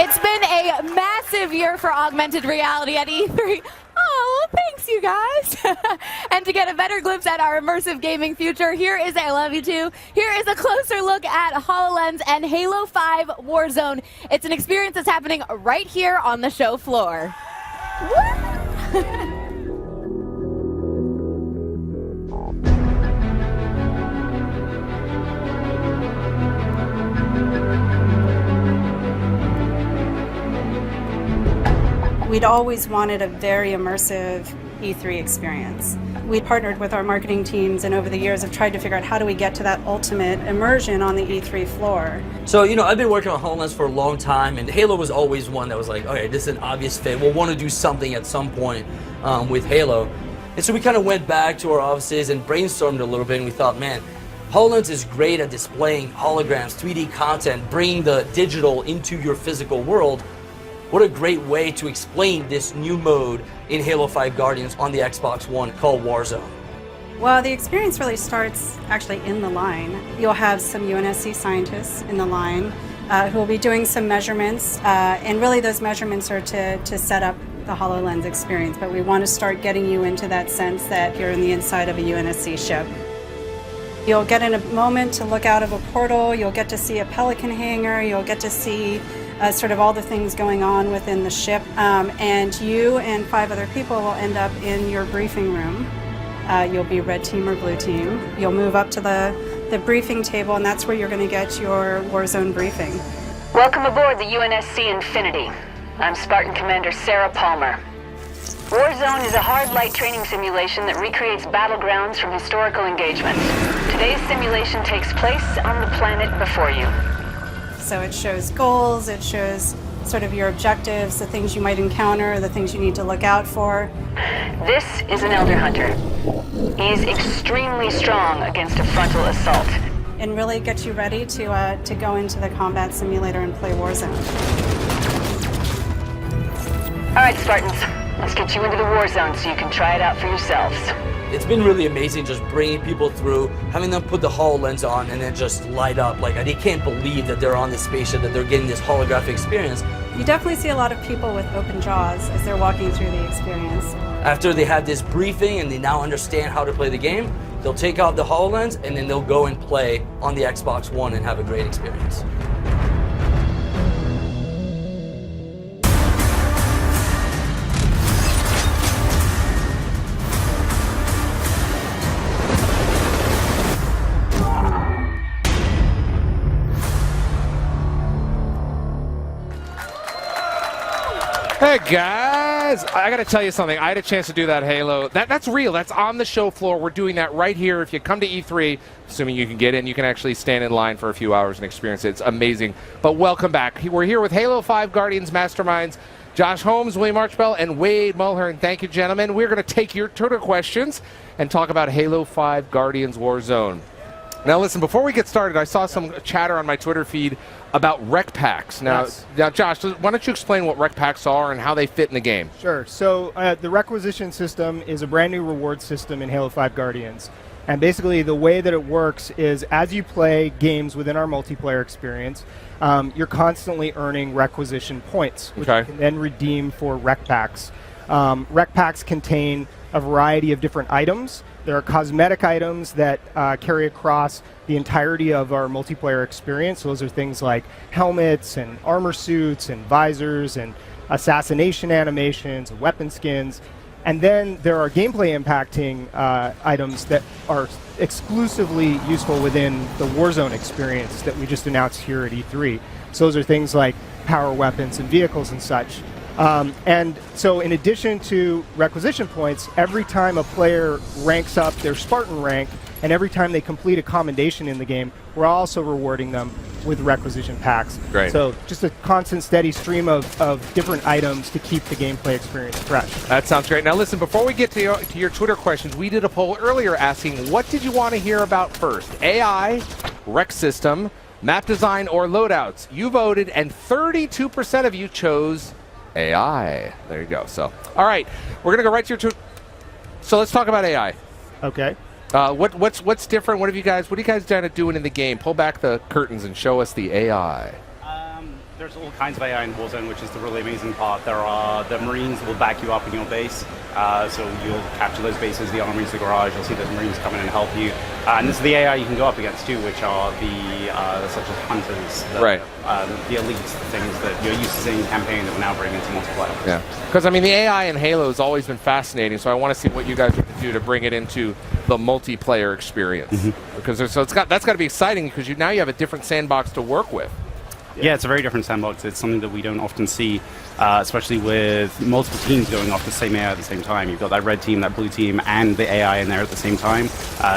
It's been a massive year for augmented reality at E3. Oh, thanks, you guys. And to get a better glimpse at our immersive gaming future, here is I Love You Too. Here is a closer look at HoloLens and Halo 5 Warzone. It's an experience that's happening right here on the show floor. We'd always wanted a very immersive E3 experience. We partnered with our marketing teams and over the years have tried to figure out how do we get to that ultimate immersion on the E3 floor. So, I've been working on HoloLens for a long time, and Halo was always one that was like, okay, this is an obvious fit. We'll want to do something at some point with Halo. And so we kind of went back to our offices and brainstormed a little bit, and we thought, man, HoloLens is great at displaying holograms, 3D content, bringing the digital into your physical world. What a great way to explain this new mode in Halo 5 Guardians on the Xbox One called Warzone. Well, the experience really starts actually in the line. You'll have some UNSC scientists in the line who will be doing some measurements, and really those measurements are to set up the HoloLens experience, but we want to start getting you into that sense that you're in the inside of a UNSC ship. You'll get in a moment to look out of a portal, you'll get to see a Pelican hangar, you'll get to see sort of all the things going on within the ship, and you and 5 other people will end up in your briefing room. You'll be red team or blue team. You'll move up to the briefing table, and that's where you're going to get your Warzone briefing. Welcome aboard the UNSC Infinity. I'm Spartan Commander Sarah Palmer. Warzone is a hard light training simulation that recreates battlegrounds from historical engagements. Today's simulation takes place on the planet before you. So it shows goals, it shows sort of your objectives, the things you might encounter, the things you need to look out for. This is an Elder Hunter. He's extremely strong against a frontal assault. And really get you ready to go into the combat simulator and play Warzone. All right, Spartans, let's get you into the Warzone so you can try it out for yourselves. It's been really amazing just bringing people through, having them put the HoloLens on and then just light up. Like, they can't believe that they're on this spaceship, that they're getting this holographic experience. You definitely see a lot of people with open jaws as they're walking through the experience. After they have this briefing and they now understand how to play the game, they'll take out the HoloLens and then they'll go and play on the Xbox One and have a great experience. Hey guys, I gotta tell you something. I had a chance to do that Halo. That's real. That's on the show floor. We're doing that right here. If you come to E3, assuming you can get in, you can actually stand in line for a few hours and experience it. It's amazing. But welcome back. We're here with Halo 5 Guardians Masterminds, Josh Holmes, William Archibald, and Wade Mulhern. Thank you, gentlemen. We're going to take your Twitter questions and talk about Halo 5 Guardians Warzone. Now listen, before we get started, I saw some chatter on my Twitter feed about rec packs. Now, Josh, why don't you explain what rec packs are and how they fit in the game? Sure. So the requisition system is a brand new reward system in Halo 5 Guardians. And basically the way that it works is as you play games within our multiplayer experience, you're constantly earning requisition points, which you can then redeem for rec packs. Rec packs contain a variety of different items. There are cosmetic items that carry across the entirety of our multiplayer experience. Those are things like helmets and armor suits and visors and assassination animations and weapon skins. And then there are gameplay impacting items that are exclusively useful within the Warzone experience that we just announced here at E3. So those are things like power weapons and vehicles and such. And so in addition to requisition points, every time a player ranks up their Spartan rank, and every time they complete a commendation in the game, we're also rewarding them with requisition packs. Great. So just a constant, steady stream of different items to keep the gameplay experience fresh. That sounds great. Now listen, before we get to your Twitter questions, we did a poll earlier asking, what did you want to hear about first? AI, rec system, map design, or loadouts? You voted, and 32% of you chose AI. There you go. So, all right, we're gonna go right to your Twitter. So let's talk about AI. Okay. What's different? What are you guys doing in the game? Pull back the curtains and show us the AI. There's all kinds of AI in Warzone, which is the really amazing part. The Marines will back you up in your base, so you'll capture those bases, the armories, the garage. You'll see those Marines come in and help you. And this is the AI you can go up against too, which are such as hunters, the elites, the things that you're used to seeing in campaign that we're now bringing into multiplayer. Yeah, because I mean the AI in Halo has always been fascinating, so I want to see what you guys are going to do to bring it into the multiplayer experience. Because that's got to be exciting because now you have a different sandbox to work with. Yeah, it's a very different sandbox. It's something that we don't often see, especially with multiple teams going off the same AI at the same time. You've got that red team, that blue team, and the AI in there at the same time.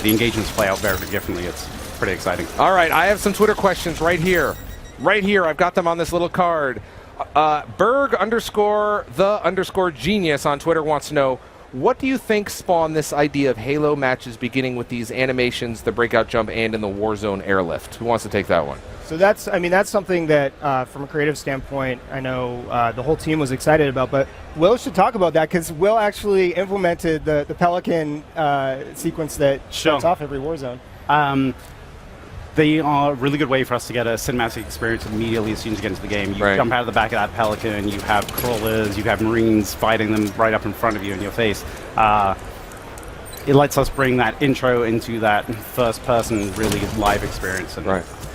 The engagements play out very, very differently. It's pretty exciting. All right, I have some Twitter questions right here. Right here, I've got them on this little card. Berg_the_genius on Twitter wants to know, what do you think spawned this idea of Halo matches beginning with these animations, the breakout jump, and in the Warzone airlift? Who wants to take that one? So that's something that, from a creative standpoint, I know the whole team was excited about. But Will should talk about that because Will actually implemented the Pelican sequence that starts off every Warzone. They are a really good way for us to get a cinematic experience immediately as soon as you get into the game. You jump out of the back of that Pelican, you have crawlers, you have Marines fighting them right up in front of you in your face. It lets us bring that intro into that first-person, really live experience.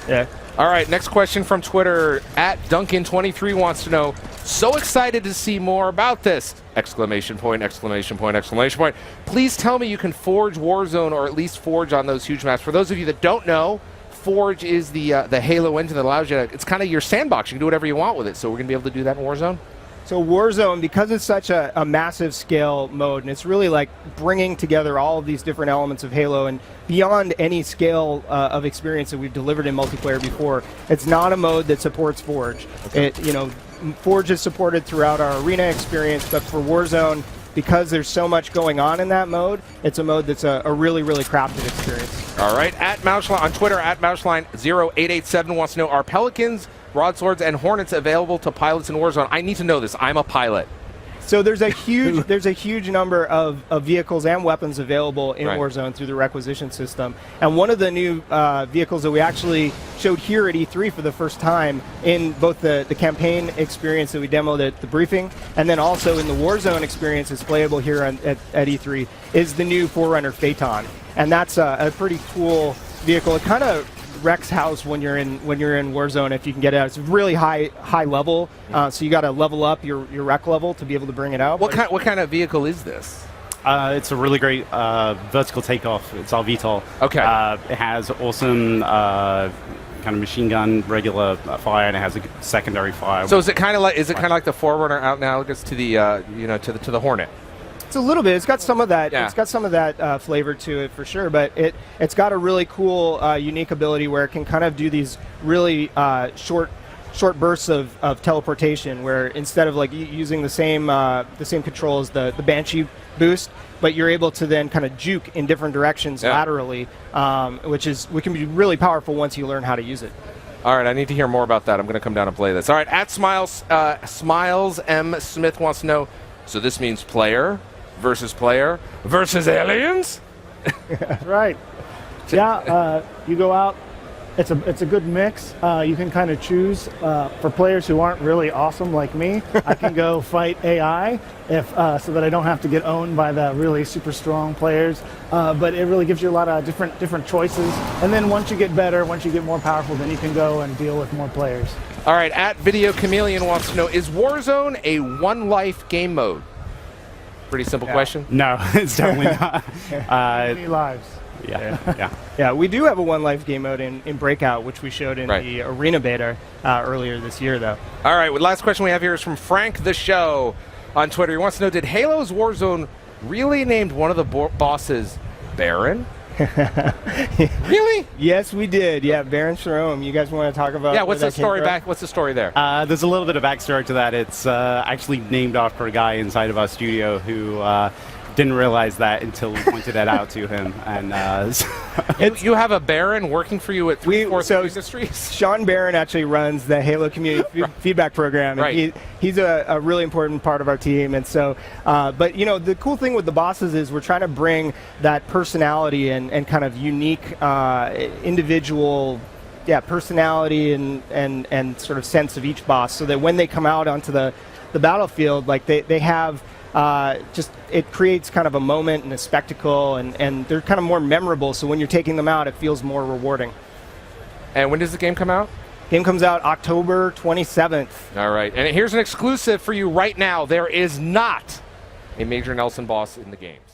Yeah. All right, next question from Twitter. @Duncan23 wants to know, so excited to see more about this! Exclamation point, exclamation point, exclamation point. Please tell me you can Forge Warzone or at least Forge on those huge maps. For those of you that don't know, Forge is the Halo engine that allows you to, it's kind of your sandbox. You can do whatever you want with it. So we're going to be able to do that in Warzone? So Warzone, because it's such a massive scale mode, and it's really like bringing together all of these different elements of Halo and beyond any scale of experience that we've delivered in multiplayer before, it's not a mode that supports Forge. Okay. Forge is supported throughout our arena experience, but for Warzone, because there's so much going on in that mode, it's a mode that's a really, really crafted experience. All right, @Mouseline on Twitter, @Mouseline0887 wants to know, are Pelicans, broadswords, and Hornets available to pilots in Warzone? I need to know this. I'm a pilot. So there's a huge number of vehicles and weapons available in Warzone through the requisition system. And one of the new vehicles that we actually showed here at E3 for the first time in both the campaign experience that we demoed at the briefing, and then also in the Warzone experience that's playable here at E3, is the new Forerunner Phaeton. And that's a pretty cool vehicle. It kind of wrecks house when you're in Warzone if you can get it out. It's really high level, so you got to level up your wreck level to be able to bring it out. What kind of vehicle is this? It's a really great vertical takeoff. It's our VTOL. Okay. It has awesome kind of machine gun regular fire, and it has a secondary fire. So is it kind of like the Forerunner out analogous to the to the Hornet? It's a little bit. It's got some of that. Yeah. It's got some of that flavor to it for sure. But it's got a really cool, unique ability where it can kind of do these really short bursts of teleportation. Where instead of like using the same control as the Banshee boost, but you're able to then kind of juke in different directions laterally, which can be really powerful once you learn how to use it. All right, I need to hear more about that. I'm going to come down and play this. All right, @Smiles M Smith wants to know, so this means player versus aliens? Right. Yeah, you go out. It's a good mix. You can kind of choose for players who aren't really awesome like me. I can go fight AI so that I don't have to get owned by the really super strong players. But it really gives you a lot of different choices. And then once you get better, once you get more powerful, then you can go and deal with more players. All right, @Video Chameleon wants to know, is Warzone a one life game mode? Pretty simple question. No, it's definitely not. Many lives. Yeah, we do have a one life game mode in Breakout, which we showed in the arena beta earlier this year, though. All right, well, last question we have here is from Frank the Show on Twitter. He wants to know, did Halo's Warzone really named one of the bosses Baron? Really? Yes, we did. Yeah, Baron Sharom. You guys want to talk about? Yeah, what's the story back? What's the story there? There's a little bit of backstory to that. It's actually named after a guy inside of our studio who didn't realize that until we pointed that out to him. And you have a Baron working for you at 343 Industries? Sean Barron actually runs the Halo Community Feedback Program. And he's a really important part of our team. And so, but the cool thing with the bosses is we're trying to bring that personality and kind of unique individual personality and sort of sense of each boss, so that when they come out onto the battlefield, like they have just, it creates kind of a moment and a spectacle, and they're kind of more memorable. So when you're taking them out, it feels more rewarding. And when does the game come out? Game comes out October 27th. All right, and here's an exclusive for you right now. There is not a Major Nelson boss in the games.